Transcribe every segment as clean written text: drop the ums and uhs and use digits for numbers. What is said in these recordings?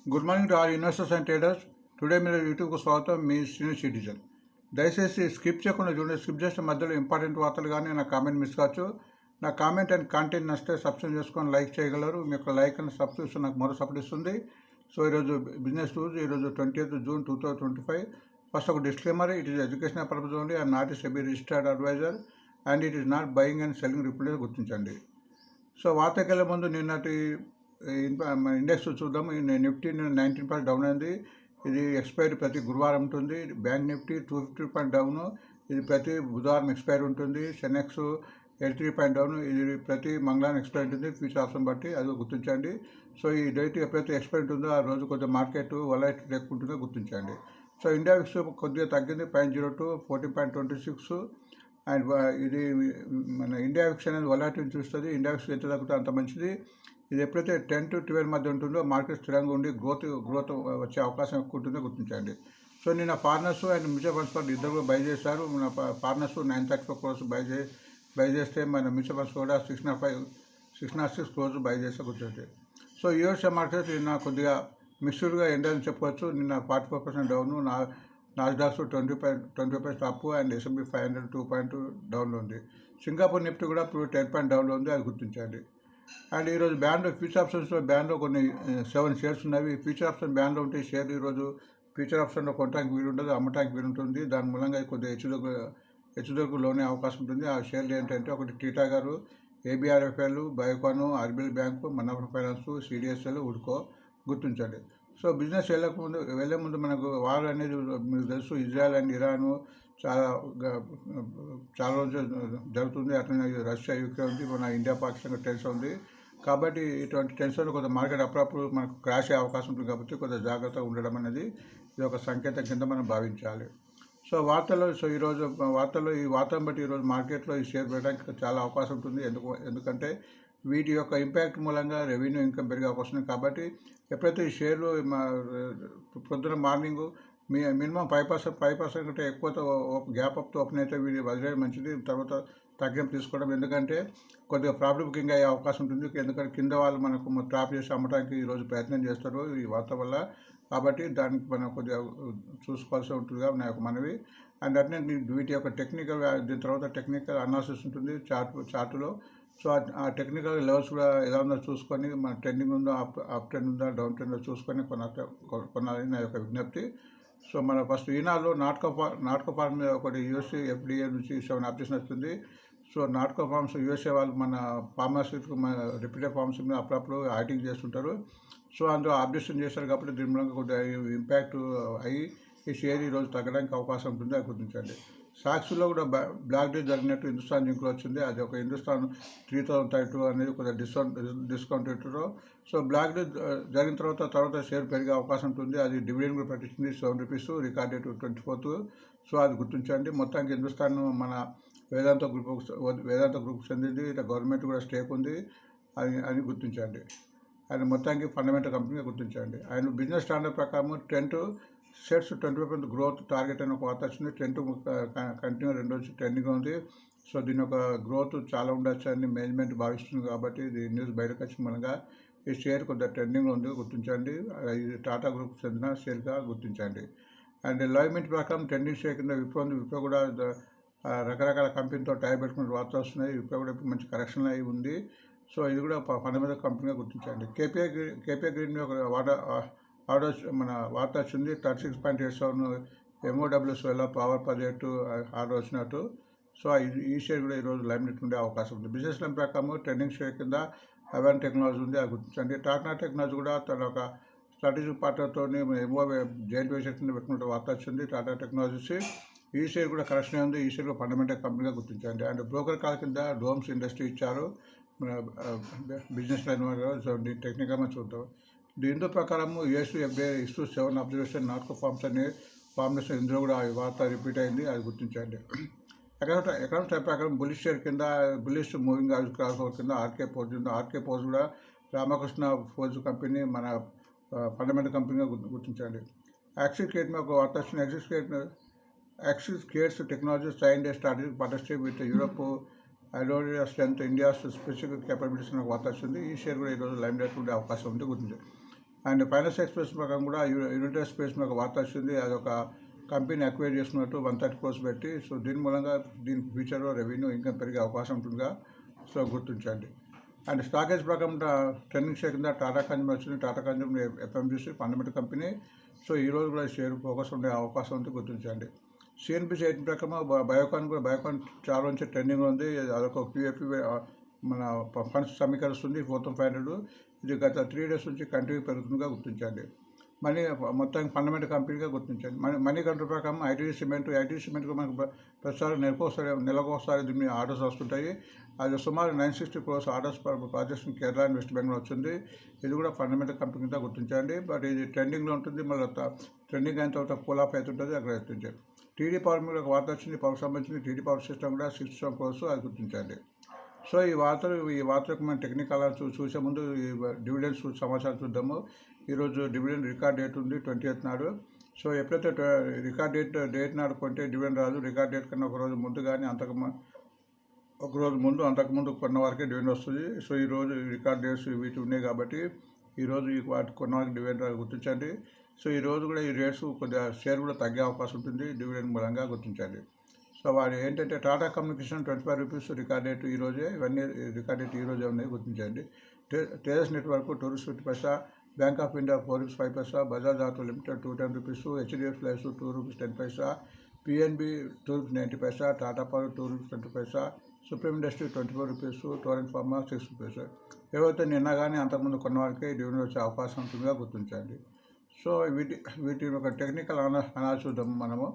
Good morning to all investors and traders. Today మీరు యూట్యూబ్కు స్వాగతం. మీ senior citizen. దయచేసి skip చేయకుండా చూడండి. స్కిప్ చేసిన మధ్యలో ఇంపార్టెంట్ వార్తలు కానీ నా కామెంట్ మిస్ కావచ్చు. నా కామెంట్ అండ్ కంటెంట్ నచ్చితే సబ్స్క్రైబ్ చేసుకొని లైక్ చేయగలరు. మీ యొక్క లైక్ అండ్ సబ్స్క్రిప్షన్ నాకు మరో సపోర్ట్ ఇస్తుంది. సో ఈరోజు బిజినెస్ టూర్స్, ఈరోజు 20th June 2025. ఫస్ట్ ఒక disclaimer. It is educational purpose only and not a SEBI registered advisor and it is not buying and selling represent గుర్తించండి. సో వార్తకెళ్ళే ముందు నిన్నటి ఇండెక్స్ చూద్దాం. నిఫ్టీ 19% డౌన్ అయింది. ఇది ఎక్స్పైరీ ప్రతి గురువారం ఉంటుంది. బ్యాంక్ నిఫ్టీ 250 డౌన్, ఇది ప్రతి బుధవారం ఎక్స్పైరీ ఉంటుంది. సెనెక్స్ 83 డౌన్, ఇది ప్రతి మంగళవారం ఎక్స్పైరీ ఉంటుంది. ఫ్యూచర్ ఆప్షన్ బట్టి అది గుర్తించండి. సో ఈ డేట్ ఎప్పుడైతే ఎక్స్పైరీ ఉంటుందో ఆ రోజు కొంచెం మార్కెట్ వొలటిలిటీ ఎక్కువ ఉంటుందో గుర్తించండి. సో ఇండియా విక్స్ కొద్దిగా తగ్గింది, 0.02 14.26. అండ్ ఇది మన ఇండియా విక్స్ అనేది వొలటిలిటీ చూస్తుంది. ఇండియా విక్స్ ఎంత తగ్గితే అంత మంచిది. ఇది ఎప్పుడైతే 10 to 12 మధ్య ఉంటుందో మార్కెట్ స్థిరంగా ఉండి గ్రోత్ వచ్చే అవకాశం ఎక్కువ ఉంటుందో గుర్తించండి. సో నిన్న ఫార్నర్స్ అండ్ మ్యూచువల్ ఫండ్స్ వాళ్ళు ఇద్దరు కూడా బై చేశారు. మన ఫార్నర్స్ 934 crores బై చేస్తే మన మ్యూచువల్ ఫండ్స్ కూడా 606 crores బై చేస్తే గుర్తుంది. సో యూఎస్ఏ మార్కెట్ నిన్న కొద్దిగా మిక్స్డ్గా ఎండని చెప్పవచ్చు. నిన్న 44% down, Nasdaq's 20% up and S&P 500 2.2 డౌన్లో ఉంది. సింగపూర్ నిఫ్టీ కూడా ఇప్పుడు 10 డౌన్లో ఉంది, అది గుర్తించండి. అండ్ ఈరోజు బ్యాన్లో ఫ్యూచర్ ఆప్షన్స్లో బ్యాన్లో కొన్ని 7 షేర్స్ ఉన్నవి. ఫ్యూచర్ ఆప్షన్ బ్యాన్లో ఉంటే షేర్ ఈరోజు ఫ్యూచర్ ఆప్షన్లో కొనడానికి వీలు ఉంటుంది, అమ్మటానికి వీలు ఉంటుంది. దాని మూలంగా కొద్దిగా హెచ్చుదొరకు లోనే అవకాశం ఉంటుంది. ఆ షేర్లు ఏంటంటే ఒకటి టీటా గారు, ABRFL, Biocon, RBL bank, Manohar finance, CDSL, ఉడ్కో గుర్తించండి. సో బిజినెస్ వెళ్ళే ముందు మనకు వార్ అనేది మీకు తెలుసు. ఇజ్రాయెల్ అండ్ ఇరాన్ చాలా రోజులు జరుగుతుంది. అట్లనే రష్యా యుక్రెయిన్ ఉంది, మన ఇండియా పాకిస్తాన్ టెన్షన్ ఉంది. కాబట్టి ఇటువంటి టెన్షన్ కొంత మార్కెట్ అప్పుడప్పుడు మనకు క్రాష్ అయ్యే అవకాశం ఉంటుంది. కాబట్టి కొంత జాగ్రత్తగా ఉండడం అనేది ఇది ఒక సంకేతం కింద మనం భావించాలి. సో ఈరోజు వార్తల్లో ఈ వార్తను బట్టి ఈరోజు మార్కెట్లో ఈ షేర్ పెట్టడానికి చాలా అవకాశం ఉంటుంది. ఎందుకంటే వీటి యొక్క ఇంపాక్ట్ మూలంగా రెవెన్యూ ఇన్కమ్ పెరిగే అవకాశం ఉంది. కాబట్టి ఎప్పుడైతే ఈ షేర్లు పొద్దున మార్నింగ్ మినిమం 5% కంటే ఎక్కువతో గ్యాప్ అప్తో ఓపెన్ అయితే వీళ్ళు వదిలేయడం మంచిది. తర్వాత తగ్గింపు తీసుకోవడం, ఎందుకంటే కొద్దిగా ప్రాఫిట్ బుకింగ్ అయ్యే అవకాశం ఉంటుంది. ఎందుకంటే కింద వాళ్ళు మనకు ట్రాప్ చేసి అమ్మడానికి ఈరోజు ప్రయత్నం చేస్తారు ఈ వార్త వల్ల. కాబట్టి దానికి మనం కొద్దిగా చూసుకోవాల్సి ఉంటుందిగా నా యొక్క మనవి. అండ్ అట్నే వీటి యొక్క టెక్నికల్, దీని తర్వాత టెక్నికల్ అనాలిసిస్ ఉంటుంది చార్టులో. సో ఆ టెక్నికల్ లెవెల్స్ కూడా ఎలా ఉందో చూసుకొని, మన ట్రెండింగ్ ఉందో, అప్ ట్రెండ్ ఉందో, డౌన్ ట్రెండ్ చూసుకొని కొనాలని నా యొక్క విజ్ఞప్తి. సో మన ఫస్ట్ ఈనాడులో నాట్కో ఫార్మ్ మీద ఒకటి USA FDA నుంచి 7 అప్డేషన్ వస్తుంది. సో నాట్కో ఫార్మ్స్ USA వాళ్ళు మన ఫార్మాసిటిక్ మన రిపీటెడ్ ఫార్మ్స్ మీద అప్పుడప్పుడు ఆడిటింగ్ చేస్తుంటారు. సో అందులో అప్డేషన్ చేస్తారు కాబట్టి దీని మూలంగా కొద్దిగా ఇంపాక్ట్ అయ్యి ఈ షేర్ ఈరోజు తగ్గడానికి అవకాశం ఉంటుంది, అది గుర్తించండి. సాక్షిలో కూడా బ్లాక్ డే జరిగినట్టు హిందుస్థాన్ జింక్లో వచ్చింది. అది ఒక హిందుస్థాన్ 3032 అనేది కొద్దిగా డిస్కౌంట్ రేటులో. సో బ్లాక్ డే జరిగిన తర్వాత షేర్ పెరిగే అవకాశం ఉంటుంది. అది డివిడెండ్ కూడా ప్రకటించింది, 7 rupees, record date 24th. So అది గుర్తించండి. మొత్తానికి హిందుస్థాన్ మన వేదాంత గ్రూప్ చెందింది. ఇట్లా గవర్నమెంట్ కూడా స్టేక్ ఉంది, అని గుర్తించండి. అండ్ మొత్తానికి ఫండమెంటల్ కంపెనీగా గుర్తించండి. అండ్ బిజినెస్ స్టాండర్డ్ ప్రకారం 10 షేర్స్ 20% గ్రోత్ టార్గెట్ అని ఒక వార్త వచ్చింది. 10 కంటిన్యూ 2 రోజు ట్రెండింగ్ ఉంది. సో దీని యొక్క గ్రోత్ చాలా ఉండొచ్చు అని మేనేజ్మెంట్ భావిస్తుంది. కాబట్టి ఇది న్యూస్ బయటకు వచ్చిన మూలంగా ఈ షేర్ కొద్దిగా ట్రెండింగ్లో ఉంది, గుర్తించండి. ఇది టాటా గ్రూప్ చెందిన షేర్గా గుర్తించండి. అండ్ లైవ్మెంట్ ప్రకారం ట్రెండింగ్ షేర్ కింద విప్రో కూడా రకరకాల కంపెనీతో టై పెట్టుకునే వార్త వస్తున్నాయి. విప్రో కూడా మంచి కరెక్షన్ అయి ఉంది. సో ఇది కూడా ఫండమెంటల్ కంపెనీగా గుర్తించండి. కేపీఐ గ్రీన్ ఒక మన వార్త వచ్చింది. 36.87 MOWs వల్ల పవర్ ప్రాజెక్టు ఆర్డర్ వచ్చినట్టు. సో ఈ షేర్ కూడా ఈరోజు లైమ్లైట్ ఉండే అవకాశం ఉంది. బిజినెస్ లైన్ ప్రకారం ట్రెండింగ్ షేర్ కింద అవాన్ టెక్నాలజీ ఉంది, అది గుర్తించండి. టాటా టెక్నాలజీ కూడా తన ఒక స్ట్రాటజిక్ పార్ట్నర్తో జాయింట్ వెంచర్స్ పెట్టుకున్న వార్త వచ్చింది. టాటా టెక్నాలజీస్ ఈ షేర్ కూడా కరెక్షన్ ఉంది. ఈ షేర్ కూడా ఫండమెంటల్ కంపెనీగా గుర్తించండి. అండ్ బ్రోకర్ కాల్ కింద డోమ్స్ ఇండస్ట్రీ ఇచ్చారు మన బిజినెస్ లైన్. సో టెక్నికల్గా చూద్దాం. దీంతో ప్రకారం US FDA issue 7 observation Natco pharms అనే ఫార్మేషన్, ఇందులో కూడా ఈ వార్త రిపీట్ అయింది, అది గుర్తించండి. ఎకనామిక్ టైప్ ప్రకారం బులిష్ షేర్ కింద బులిష్ మూవింగ్ క్రాస్ ఓవర్ కింద ఆర్కే పోజ్ కూడా రామకృష్ణ ఫోర్జ్ కంపెనీ మన ఫండమెంటల్ కంపెనీగా గుర్తించండి. యాక్సిస్ క్రియేట్ మీద ఒక వార్త వచ్చింది. Axis creates technology sign a strategic partnership with Europe Idoria strength India's specific capabilities అనే వార్త వచ్చింది. ఈ షేర్ కూడా ఈరోజు లైమ్ లైట్ ఉండే అవకాశం ఉంది, గుర్తించండి. అండ్ ఫైనాన్స్ ఎక్స్ప్రెస్ ప్రకారం కూడా యునైటెడ్ స్పేస్ మీద ఒక వార్త వచ్చింది. అదొక కంపెనీ అక్వైర్ చేసుకున్నట్టు 130 crores పెట్టి. సో దీని మూలంగా దీని ఫ్యూచర్లో రెవెన్యూ ఇంకా పెరిగే అవకాశం ఉంటుందిగా, సో గుర్తించండి. అండ్ స్టాకేజ్ ప్రకారం ట్రెండింగ్ షేర్ కింద టాటా కన్జ్యూమర్ వచ్చింది. Tata consumer FMCG fundamental company. So ఈరోజు కూడా షేర్ ఫోకస్ ఉండే అవకాశం ఉంది, గుర్తించండి. సిఎన్బిసి ఎయిట్ ప్రకారం బయోకాన్ చాలా నుంచి ట్రెండింగ్ ఉంది. అదొక క్యూఎఫ్పి మన ఫండ్స్ సమీకరిస్తుంది 4500. ఇది గత 3 days నుంచి కంటిన్యూ పెరుగుతుందిగా గుర్తించండి. మొత్తం ఫండమెంటల్ కంపెనీగా గుర్తించండి. మనీ కంట్రోల్ ప్రకారం ఐటీ సిమెంట్ మనకు ప్రతిసారి నెలకు ఒకసారి దీని మీద ఆర్డర్స్ వస్తుంటాయి. అది సుమారు 960 crores orders projects Kerala and west Bengal వచ్చింది. ఇది కూడా ఫండమెంటల్ కంపెనీ కింద గుర్తించండి. బట్ ఇది ట్రెండింగ్లో ఉంటుంది, మళ్ళీ ట్రెండింగ్ అయిన తర్వాత కూల్ ఆఫ్ అవుతుంటుంది, అక్కడ గుర్తించండి. టీడీ పవర్ మీద ఒక వార్త వచ్చింది. పవర్కి సంబంధించింది టీడీ పవర్ సిస్టమ్ కూడా 67 crores, అది గుర్తించండి. సో ఈ వార్తలకు మనం టెక్నికల్ చూసే ముందు ఈ డివిడెండ్స్ సమాచారం చూద్దాము. ఈరోజు డివిడెండ్ రికార్డ్ డేట్ ఉంది 20th నాడు. సో ఎప్పుడైతే రికార్డ్ డేట్ నాడు కొంటే డివిడెండ్ రాదు. రికార్డ్ డేట్ కన్నా ఒకరోజు ముందు కానీ అంతకుముందు కొన్న వారికి డివిడెండ్ వస్తుంది. సో ఈరోజు రికార్డ్ డేట్స్ వీటి ఉన్నాయి కాబట్టి ఈరోజు వాటి కొన్న వారికి డివిడెండ్ గుర్తించండి. సో ఈరోజు కూడా ఈ రేట్స్ కొద్దిగా షేర్ కూడా తగ్గే అవకాశం ఉంటుంది డివిడెండ్ మూలంగా, గుర్తించండి. సో వాడు ఏంటంటే Tata communication 25 rupees record date ఈరోజే, ఇవన్నీ రికార్డ్ డేట్ ఈరోజే ఉన్నాయి, గుర్తించండి. Tejas network 2 rupees 50 paisa, bank of India 4 rupees 5 paisa, Bajaj auto limited 210 rupees, HDFC life 2 rupees 10 paisa, PNB 2 rupees 90 paisa, Tata power 2 rupees 20 paisa, supreme industry 24 rupees, torrent pharma 6 rupees. ఏవైతే నిన్న కానీ అంతకుముందు కొన్న వారికి డివిడెండ్ వచ్చే అవకాశం ఉంటుందిగా గుర్తించండి. సో వీటి ఒక టెక్నికల్ అనాలిసిస్ చూద్దాము మనము.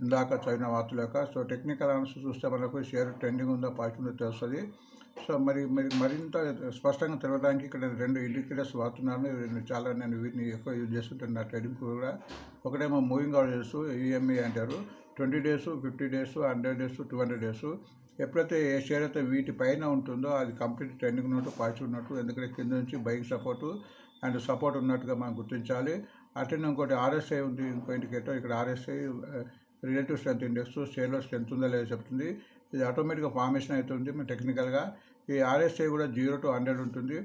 ఇందాక చదివిన వార్తల యొక్క సో టెక్నికల్ అనాలిసిస్ చూస్తే మనకు షేర్ ట్రెండింగ్ ఉందో పాజిటివ్ ఉందో తెలుస్తుంది. సో మరింత స్పష్టంగా తెలవడానికి ఇక్కడ 2 ఇండికేటర్స్ వాడుతున్నాను. నేను వీటిని ఎక్కువ యూజ్ చేస్తుంటాను నా ట్రేడింగ్ కూడా. ఒకటేమో మూవింగ్ అవరేజెస్, ఈఎంఈ అంటారు. 20 days, 50 days, 100 days, 200 days. ఎప్పుడైతే ఏ షేర్ అయితే వీటి పైన ఉంటుందో అది కంప్లీట్ ట్రెండింగ్ ఉన్నట్టు, పాజిటివ్ ఉన్నట్టు. ఎందుకంటే కింద నుంచి బయింగ్ సపోర్ట్ ఉన్నట్టుగా మనం గుర్తించాలి. అట్లనే ఇంకోటి ఆర్ఎస్ఐ ఉంది, ఇంకో ఇండికేటర్. ఇక్కడ ఆర్ఎస్ఐ రిలేటివ్ స్ట్రెంత్ ఇండెక్స్, షేర్లో స్ట్రెంత్ ఉందా లేదా చెప్తుంది. ఇది ఆటోమేటిక్గా ఫార్మేషన్ అవుతుంది టెక్నికల్గా. ఈ ఆర్ఎస్ఐ కూడా 0 to 100 ఉంటుంది.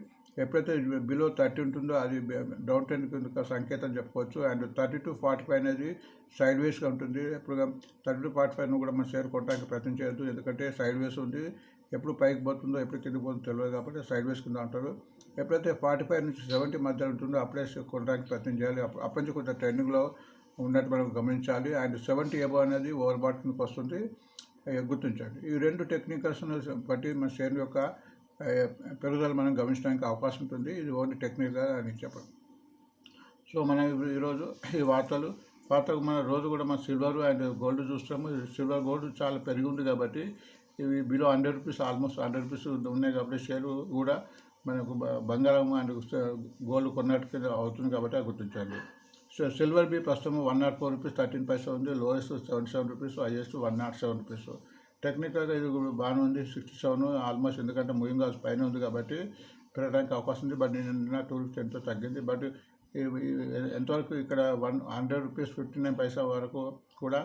ఎప్పుడైతే బిలో 30 ఉంటుందో అది డౌన్ ట్రెండ్ కింద సంకేతం చెప్పుకోవచ్చు. అండ్ 30 to 45 అనేది సైడ్ వేస్గా ఉంటుంది. ఎప్పుడు 30 to 45 కూడా మన షేర్ కొట్టడానికి ప్రయత్నం చేయొద్దు, ఎందుకంటే సైడ్ వేస్ ఉంది. ఎప్పుడు పైకి పోతుందో ఎప్పుడు కిందకి పోతుందో తెలియదు కాబట్టి సైడ్ వేస్ కింద అంటారు. ఎప్పుడైతే 45 నుంచి 70 మధ్య ఉంటుందో అప్పుడే కొట్టడానికి ప్రయత్నం చేయాలి. అప్పటి నుంచి కొంచెం ట్రెండింగ్లో ఉన్నట్టు మనం గమనించాలి. అండ్ 70 above అనేది ఓవర్ బాట్ కిందకి వస్తుంది, గుర్తించండి. ఈ 2 టెక్నికల్స్ బట్టి మన షేర్ యొక్క పెరుగుదల మనం గమనించడానికి అవకాశం ఉంటుంది. ఇది ఓన్లీ టెక్నికల్గా అని చెప్పండి. సో మనం ఈరోజు ఈ వార్తకు మన రోజు కూడా మన సిల్వర్ అండ్ గోల్డ్ చూస్తాము. సిల్వర్ గోల్డ్ చాలా పెరిగి ఉంది కాబట్టి ఇవి బిలో 100 rupees, ఆల్మోస్ట్ 100 rupees ఉన్నాయి కాబట్టి షేర్ కూడా మనకు బంగారం అండ్ గోల్డ్ కొన్నట్టు అవుతుంది కాబట్టి అది గుర్తించండి. సో సిల్వర్ బి ప్రస్తుతం 104 rupees 13 paisa ఉంది. Lowest 77 rupees, highest 107 rupees. టెక్నికల్గా ఇది బాగానే ఉంది 67 ఆల్మోస్ట్, ఎందుకంటే మూవింగ్ అవరేజ్ పైన ఉంది కాబట్టి పెరగడానికి అవకాశం ఉంది. బట్ నిన్న 2 rupees ఎంతో తగ్గింది. బట్ ఎంతవరకు ఇక్కడ 100 rupees 59 paisa వరకు కూడా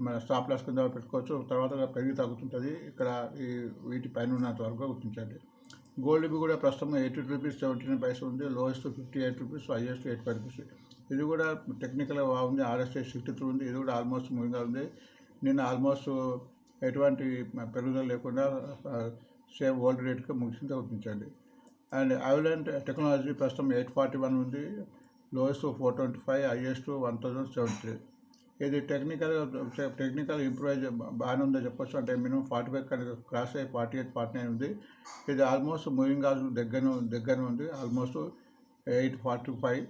మన స్టాప్ లాస్ కింద పెట్టుకోవచ్చు. తర్వాత పెరిగి తగ్గుతుంటుంది. ఇక్కడ వీటి పైన ఉన్నంత వరకు గుర్తించండి. గోల్డ్ బి కూడా ప్రస్తుతం 80 rupees 79 paisa ఉంది. Lowest 58 rupees, highest 85 rupees. ఇది కూడా టెక్నికల్గా బాగుంది. ఆర్ఎస్ఐ 63 ఉంది. ఇది కూడా ఆల్మోస్ట్ మూవింగ్గా ఉంది. నిన్న ఆల్మోస్ట్ ఎటువంటి పెరుగుదల లేకుండా సేమ్ ఓల్డ్ రేట్గా ముగిసిందో గుర్తించండి. అండ్ ఐలాండ్ టెక్నాలజీ ప్రస్తుతం 841 ఉంది. Lowest 425, highest 1073. ఇది టెక్నికల్ ఇంప్రూవ్ బాగానే ఉందో చెప్పొచ్చు. అంటే మినిమం 45 క్రాస్ అయ్యి 48, 49 ఉంది. ఇది ఆల్మోస్ట్ మూవింగ్ అవరేజ్ దగ్గర ఉంది. ఆల్మోస్ట్ 845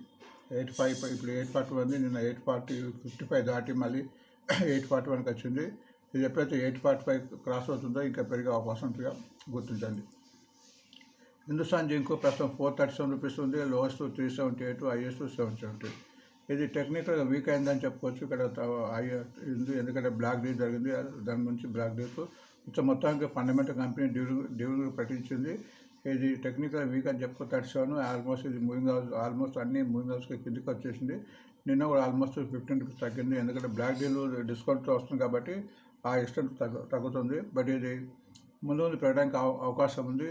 ఇప్పుడు 840 ఉంది. నిన్న 855 దాటి మళ్ళీ 841కి వచ్చింది. ఇది ఎప్పుడైతే 845 క్రాస్ అవుతుందో ఇంకా పెరిగే అవకాశం ఉంటుందిగా గుర్తించండి. హిందుస్థాన్ జింక్ ప్రస్తుతం 437 rupees ఉంది. Lowest 378, highest 770. ఇది టెక్నికల్గా వీక్ అయిందని చెప్పుకోవచ్చు. ఇక్కడ ఉంది, ఎందుకంటే బ్లాక్ డీల్ జరిగింది. దాని నుంచి బ్లాక్ డీల్కు మొత్తానికి ఫండమెంటల్ కంపెనీ డివిడెండ్ ప్రకటించింది. ఇది టెక్నికల్ వీక్ అని చెప్పుకో 37. ఆల్మోస్ట్ ఇది మూవింగ్ హౌస్, ఆల్మోస్ట్ అన్ని మూవింగ్ హౌస్కి కిందికి వచ్చేసింది. నిన్న కూడా ఆల్మోస్ట్ 15 rupees తగ్గింది, ఎందుకంటే బ్లాక్ డీల్ డిస్కౌంట్ వస్తుంది కాబట్టి ఆ ఎక్స్టెంట్ తగ్గుతుంది. బట్ ఇది ముందు పెరగడానికి అవకాశం ఉంది.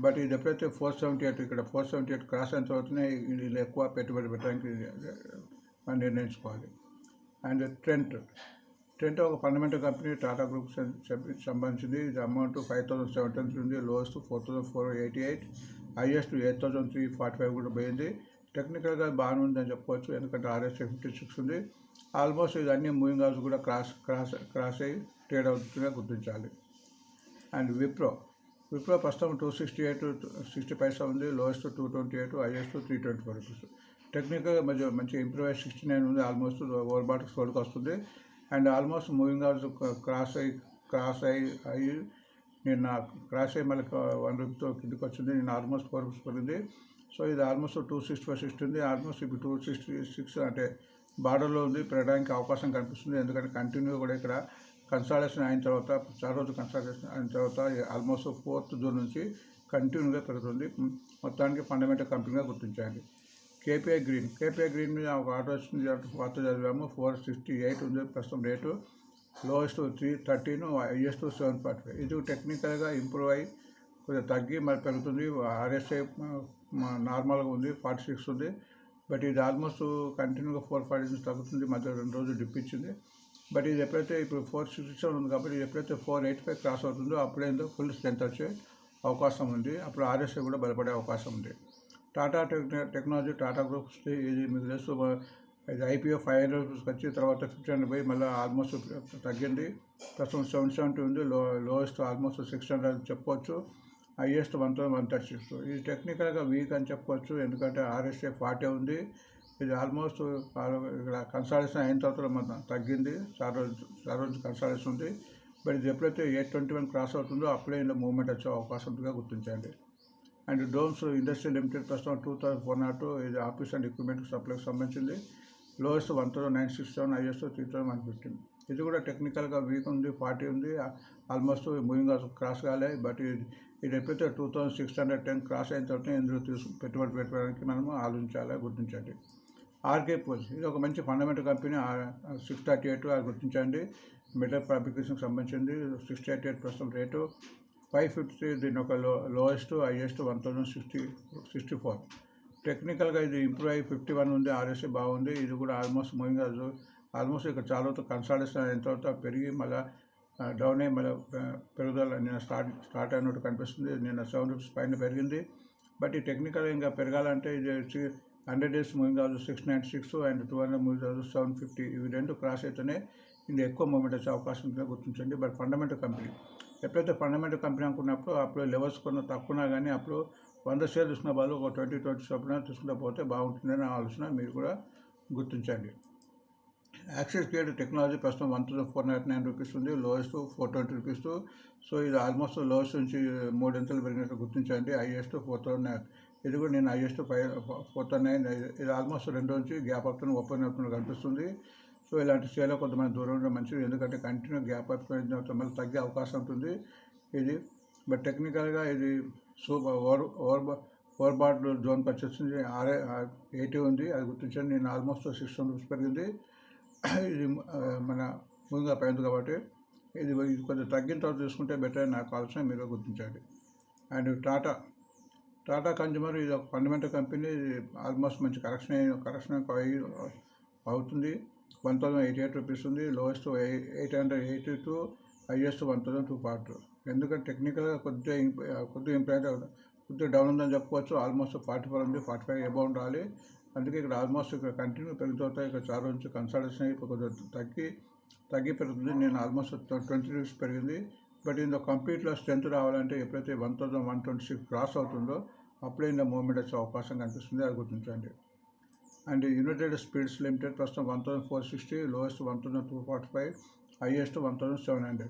బట్ ఇది ఎప్పుడైతే 478 ఇక్కడ 478 క్రాస్ అయిన తర్వాతనే వీళ్ళు ఎక్కువ పెట్టుబడి పెట్టడానికి మనం నిర్ణయించుకోవాలి. అండ్ ట్రెంట్ ఒక ఫండమెంటల్ కంపెనీ టాటా గ్రూప్ సంబంధించింది. ఇది అమౌంట్ 5,700 ఉంది, లోయెస్ట్ 4,488, హైయెస్ట్ 8,345 కూడా పోయింది. టెక్నికల్గా బాగానే ఉందని చెప్పుకోవచ్చు, ఎందుకంటే RSI 56 ఉంది. ఆల్మోస్ట్ ఇది అన్ని మూవింగ్ హౌస్ కూడా క్రాస్ అయ్యి ట్రేడ్ అవుతుందిగా గుర్తించాలి. అండ్ విప్రో ప్రస్తుతం 268 పైసా ఉంది, లోయెస్ట్ 228, హైయెస్ట్ 324 రూపీస్. టెక్నికల్గా మంచి ఇంప్రూవ్ అయ్యి 69 ఉంది, ఆల్మోస్ట్ ఓవర్ బాటకు సోల్కి వస్తుంది. And almost moving house cross అయ్యి నిన్న క్రాస్ అయ్యి మళ్ళీ 1 రూపీతో కిందకి వచ్చింది. నిన్న ఆల్మోస్ట్ 4 రూపీస్ పడింది. సో ఇది ఆల్మోస్ట్ 264 ఉంది. ఆల్మోస్ట్ ఇప్పుడు 266 అంటే బార్డర్లో ఉంది, పెరగడానికి అవకాశం కనిపిస్తుంది. ఎందుకంటే కంటిన్యూ కూడా ఇక్కడ కన్సాలిడేషన్ అయిన తర్వాత చాలా రోజులు కన్సాలిడేషన్ అయిన తర్వాత ఆల్మోస్ట్ 4th జూన్ నుంచి కంటిన్యూగా పెరుగుతుంది. మొత్తానికి ఫండమెంటల్ కంపెనీగా గుర్తించండి. కేపీఐ గ్రీన్ మీద ఒక ఆర్డర్ వచ్చింది, వార్త చదివాము. 468 ఉంది ప్రస్తుతం రేటు, లోయెస్ట్ 313, హైయెస్ట్ 745. ఇది టెక్నికల్గా ఇంప్రూవ్ అయ్యి కొద్దిగా తగ్గి మరి పెరుగుతుంది. RSI నార్మల్గా ఉంది, 46 ఉంది. బట్ ఇది ఆల్మోస్ట్ కంటిన్యూగా 440 నుంచి తగ్గుతుంది, మధ్య 2 రోజులు డిప్ ఇచ్చింది. బట్ ఇది ఎప్పుడైతే ఇప్పుడు 467 ఉంది కాబట్టి ఇది ఎప్పుడైతే 485 క్రాస్ అవుతుందో అప్పుడేందో ఫుల్ స్ట్రెంత్ వచ్చే అవకాశం ఉంది. అప్పుడు RSI కూడా బలపడే అవకాశం ఉంది. టాటా టెక్నాలజీ టాటా గ్రూప్స్ ఇది మీకు తెలుసు, ఇది IPO 500 రూపీస్కి వచ్చి తర్వాత 1500 పోయి మళ్ళీ ఆల్మోస్ట్ తగ్గింది. ప్రస్తుతం 770 ఉంది, లోయెస్ట్ ఆల్మోస్ట్ 600 చెప్పుకోవచ్చు, హైయెస్ట్ 1,136. ఇది టెక్నికల్గా వీక్ అని చెప్పుకోవచ్చు, ఎందుకంటే RSI 40 ఉంది. ఇది ఆల్మోస్ట్ ఇక్కడ కన్సాలిడేషన్ అయిన తర్వాత మనం తగ్గింది, చాలా రోజు కన్సాలిడేషన్ ఉంది. బట్ ఇది ఎప్పుడైతే 821 క్రాస్ అవుతుందో అప్పుడే ఇందులో మూవ్మెంట్ వచ్చే అవకాశం ఉంటుందిగా గుర్తించండి. అండ్ డోమ్స్ ఇండస్ట్రియల్ లిమిటెడ్ ప్రస్తుతం 2,402, ఇది ఆఫీస్ అండ్ ఎక్విప్మెంట్ సప్లైకి సంబంధించింది. Lowest 1,967, highest 3,115. ఇది కూడా టెక్నికల్గా వీక్ ఉంది, 40 ఉంది, ఆల్మోస్ట్ మూవింగ్ క్రాస్ కాలే. బట్ ఇది ఎప్పుడైతే 2,610 క్రాస్ అయిన తర్వాత ఇందులో పెట్టుబడి పెట్టడానికి మనము ఆలోచించాలి, గుర్తించండి. ఆర్కే పోల్స్ ఇది ఒక మంచి ఫండమెంటల్ కంపెనీ, 638 అది గుర్తించండి. మెటల్ ఫ్యాబ్రికేషన్కి సంబంధించింది. 688 ప్రస్తుతం రేటు, 550 దీని ఒక లోయెస్ట్, హైయెస్ట్ 1,064. టెక్నికల్గా ఇది ఇంప్రూవ్ అయ్యి 51 ఉంది, RSI బాగుంది. ఇది కూడా ఆల్మోస్ట్ మూవింగ్ ఆల్మోస్ట్ ఇక్కడ చాలా కన్సాలిడేషన్ అయిన తర్వాత పెరిగి మళ్ళీ డౌన్ అయ్యి మళ్ళీ పెరుగుదల నిన్న స్టార్ట్ అయినట్టు కనిపిస్తుంది. నిన్న 7 రూపీస్ పైన పెరిగింది. బట్ ఈ టెక్నికల్ ఇంకా పెరగాలంటే ఇది 100 డేస్ మూవింగ్ అవ్వచ్చు 696 అండ్ 200 మూవింగ్ అవ్వచ్చు 750. ఇవి రెండు క్రాస్ అయితేనే ఇది ఎక్కువ మూవ్మెంట్ వచ్చే అవకాశం ఉంటుందో గుర్తించండి. బట్ ఫండమెంటల్ కంపెనీ ఎప్పుడైతే ఫండమెంటల్ కంపెనీ అనుకున్నప్పుడు అప్పుడు లెవెల్స్ కొన్న తక్కువనా కానీ అప్పుడు 100 షేర్లు తీసుకున్న వాళ్ళు ఒక 20 చొప్పున తీసుకుంటూ పోతే బాగుంటుందని ఆలోచన మీరు కూడా గుర్తించండి. యాక్సిస్ క్రియేట్ టెక్నాలజీ ప్రస్తుతం 1,409 రూపీస్ ఉంది, లోయెస్ట్ 420 రూపీస్. సో ఇది ఆల్మోస్ట్ లోయెస్ట్ నుంచి 3 అంచెలు పెరిగినట్టు గుర్తించండి. హైయెస్ట్ 4,009, ఇది కూడా నేను హైయెస్ట్ 4,009. ఇది ఆల్మోస్ట్ 2 నుంచి గ్యాప్ అవుతున్న ఓపెన్ అవుతున్నట్టు కనిపిస్తుంది. సో ఇలాంటి షేర్లో కొంతమంది దూరం ఉండడం మంచిది, ఎందుకంటే కంటిన్యూ గ్యాప్ అయిపోయిన తర్వాత మళ్ళీ తగ్గే అవకాశం ఉంటుంది ఇది. బట్ టెక్నికల్గా ఇది ఓవర్ బాట్ జోన్కి వచ్చేసింది, 80 ఉంది, అది గుర్తించండి. నేను ఆల్మోస్ట్ 600 రూపీస్ పెరిగింది. ఇది మన ముందుగా పోయింది కాబట్టి ఇది కొంచెం తగ్గిన తర్వాత చూసుకుంటే బెటర్ నాకు ఆలోచన, మీరు గుర్తించండి. అండ్ టాటా కన్జ్యూమర్ ఇది ఒక ఫండమెంటల్ కంపెనీ, ఆల్మోస్ట్ మంచి కరెక్షన్ అవుతుంది. 1,088 రూపీస్ ఉంది, లోయెస్ట్ 882, హైయెస్ట్ 1,242. ఎందుకంటే టెక్నికల్గా కొద్దిగా ఇంప్రూవ్ కొద్దిగా డౌన్ ఉందని చెప్పుకోవచ్చు. ఆల్మోస్ట్ 44 ఉంది, 45 అబౌవ్ ఉండాలి. అందుకే ఇక్కడ ఆల్మోస్ట్ ఇక్కడ కంటిన్యూ పెరుగుతుంది. ఇక్కడ చాలా నుంచి కన్సల్టేషన్ అయిపోయి కొద్దిగా తగ్గి పెరుగుతుంది. నేను ఆల్మోస్ట్ 20 రూపీస్ పెరిగింది. బట్ ఇందులో కంప్లీట్లో స్ట్రెంత్ రావాలంటే ఎప్పుడైతే 1,126 క్రాస్ అవుతుందో అప్పుడే ఇందులో మూవ్మెంట్ వచ్చే అవకాశం కనిపిస్తుంది, అది గుర్తించండి. అండ్ యునైటెడ్ స్పిరిట్స్ లిమిటెడ్ ప్రస్తుతం 1,460, లోయెస్ట్ 1,245, హైయెస్ట్ 1,700.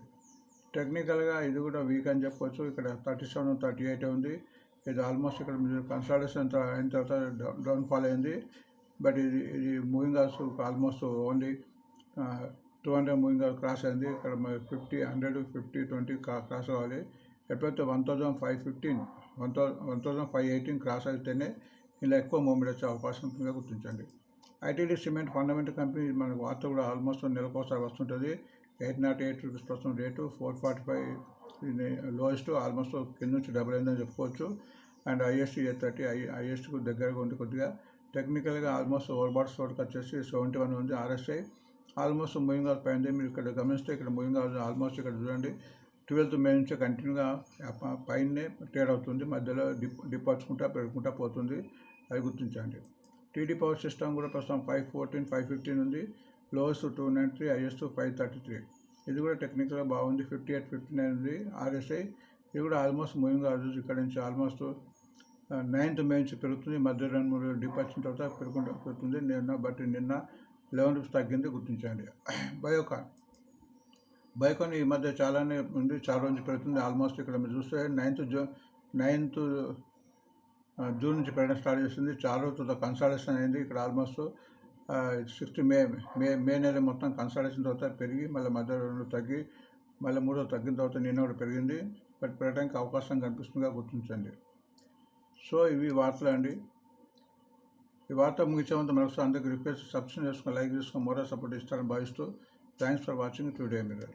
టెక్నికల్గా ఇది కూడా వీక్ అని చెప్పవచ్చు. ఇక్కడ 37, 38 ఉంది. ఇది ఆల్మోస్ట్ ఇక్కడ మీరు కన్సల్టేషన్ అయిన తర్వాత డౌన్ఫాల్ అయింది. బట్ ఇది moving almost only 200 moving cross అయింది. ఇక్కడ 50, 100, 50, 20 క్రాస్ అవ్వాలి. ఎప్పుడైతే 1,518 క్రాస్ అయితేనే ఇలా ఎక్కువ మూవ్మెంట్ వచ్చే అవకాశం ఉంటుందిగా గుర్తించండి. ఐటీడీ సిమెంట్ ఫండమెంటల్ కంపెనీ మనకు వార్త కూడా ఆల్మోస్ట్ నెలకోసారి వస్తుంటుంది. 808 రూపీస్ ప్రస్తుతం రేటు, 445 లోయెస్ట్ ఆల్మోస్ట్ కింద నుంచి డబుల్ అయిందని చెప్పుకోవచ్చు. అండ్ హైయెస్ట్ A30 హైయెస్ట్కు దగ్గరగా ఉంది. కొద్దిగా టెక్నికల్గా ఆల్మోస్ట్ ఓవర్బాట్ స్టోర్కి వచ్చేసి 71 ఉంది. RSI ఆల్మోస్ట్ మూవింగ్ ఆల్ పైన మీరు ఇక్కడ గమనిస్తే ఇక్కడ మూవింగ్ ఆల్ ఆల్మోస్ట్ ఇక్కడ చూడండి 12th మే నుంచి కంటిన్యూగా పైనే ట్రేడ్ అవుతుంది. మధ్యలో డిప్ వచ్చుకుంటా పెరుగుకుంటా పోతుంది, అది గుర్తించండి. TD పవర్ సిస్టమ్ కూడా ప్రస్తుతం 514 515 ఉంది. Lowest 293, highest 533. ఇది కూడా టెక్నికల్గా బాగుంది. 58 59 ఉంది. RSI ఇది కూడా ఆల్మోస్ట్ మూవింగ్ ఆల్ ఇక్కడ నుంచి ఆల్మోస్ట్ 9th మే నుంచి పెరుగుతుంది. మధ్య 2-3 డిప్ వచ్చిన తర్వాత పెరుగుతుంది. నిన్న 11 రూపీస్ తగ్గింది, గుర్తించండి. బయోకాన్ ఈ మధ్య చాలానే ఉంది, చాలా రోజు పెరుగుతుంది. ఆల్మోస్ట్ ఇక్కడ మీరు చూస్తే 9th జూన్ నుంచి పెరగడం స్టార్ట్ చేస్తుంది. చాలా రోజులతో కన్సాలిడేషన్ అయింది. ఇక్కడ ఆల్మోస్ట్ 6th మే నెల మొత్తం కన్సాలిడేషన్ తర్వాత పెరిగి మళ్ళీ మధ్య 2 తగ్గి మళ్ళీ 3 తగ్గిన తర్వాత నిన్న కూడా పెరిగింది. బట్ పెరగడానికి అవకాశం కనిపిస్తుందిగా గుర్తించండి. సో ఇవి వార్తలు అండి. ఈ వార్త ముగించేంత మరొకసారి అందరికీ రిక్వెస్ట్, సబ్స్క్రైబ్ చేసుకొని లైక్ చేసుకొని మోరల్ సపోర్ట్ ఇస్తారని భావిస్తూ thanks for watching today mirror.